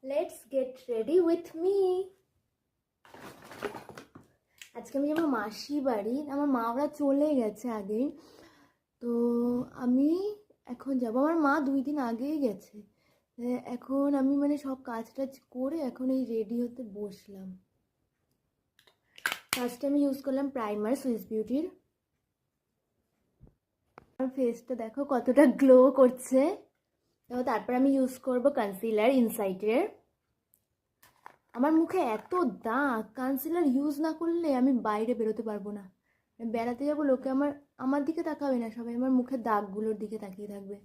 Let's get ready with me. আজকে আমি আমার মাসি বাড়ি, আমার মা ওরা চলে গেছে আগেই, তো আমি এখন যাব। আমার মা 2 দিন আগেই গেছে। এখন আমি মানে সব কাজ টাজ করে এখন এই রেডি হতে বসলাম। ফার্স্টে আমি ইউজ করলাম প্রাইমার সুইস বিউটির। আমার ফেসটা দেখো কতটা গ্লো করছে। তারপর আমি ইউজ করব কনসিলার ইনসাইটের। আমার মুখে এত দাগ, কনসিলার ইউজ না করলে আমি বাইরে বেরোতে পারবো না। বেড়াতে যাবো, লোকে আমার দিকে তাকাবে না, সবাই আমার মুখের দাগগুলোর দিকে তাকিয়ে থাকবে।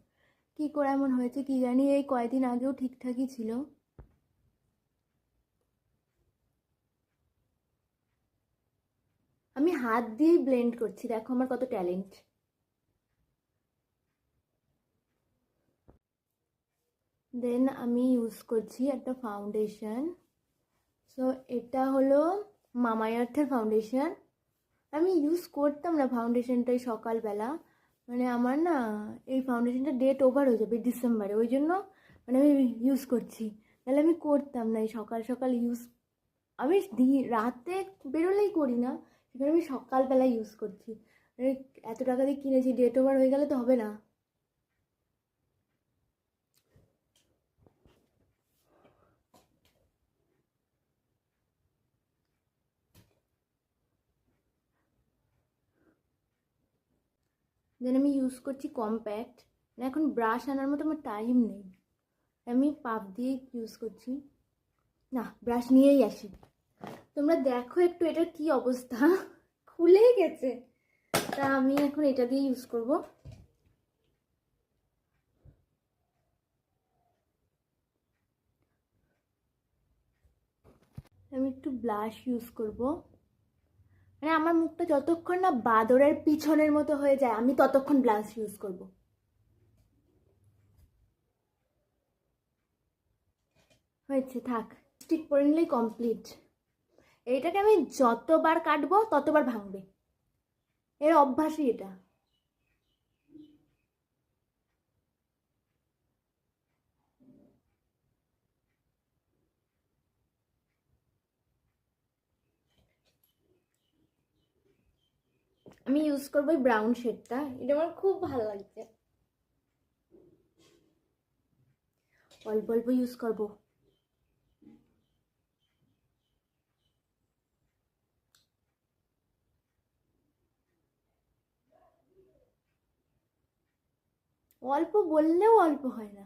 কি করে এমন হয়েছে কি জানি। এই কয়েকদিন আগেও ঠিকঠাকই ছিল। আমি হাত দিয়েই ব্লেন্ড করছি, দেখো আমার কত ট্যালেন্ট। দেন আমি ইউজ করছি একটা ফাউন্ডেশন। সো এটা হলো মামা আর্থের ফাউন্ডেশন। আমি ইউজ করতাম না ফাউন্ডেশনটাই সকালবেলা, মানে আমার না এই ফাউন্ডেশনটা ডেট ওভার হয়ে যাবে ডিসেম্বরে, ওই জন্য মানে আমি ইউজ করছি। তাহলে আমি করতাম না এই সকাল সকাল ইউজ। আমি রাতে বেরোলেই করি না, সেখানে আমি সকালবেলা ইউজ করছি। এত টাকা দিয়ে কিনেছি, ডেট ওভার হয়ে গেলে তো হবে না। দেন আমি ইউজ করছি কম্প্যাক্ট। এখন ব্রাশ আনার মতো আমার টাইম নেই, আমি পাফ দিয়ে ইউজ করছি। না, ব্রাশ নিয়েই আসি। তোমরা দেখো একটু এটার কি অবস্থা, খুলেই গেছে। তা আমি এখন এটা দিয়ে ইউজ করব। আমি একটু ব্লাশ ইউজ করব। মানে আমার মুখটা যতক্ষণ না বাদরের পিছনের মতো হয়ে যায় আমি ততক্ষণ ব্লাশ ইউজ করব। হয়েছে, থাক। স্টিক পরে নিলেই কমপ্লিট। এইটাকে আমি যতবার কাটবো ততবার ভাঙবে, এর অভ্যাসই এটা। আমি ইউজ করবো এই ব্রাউন শেডটা, এটা আমার খুব ভালো লাগছে। অল্প অল্প ইউজ করবো। অল্প বললেও অল্প হয় না।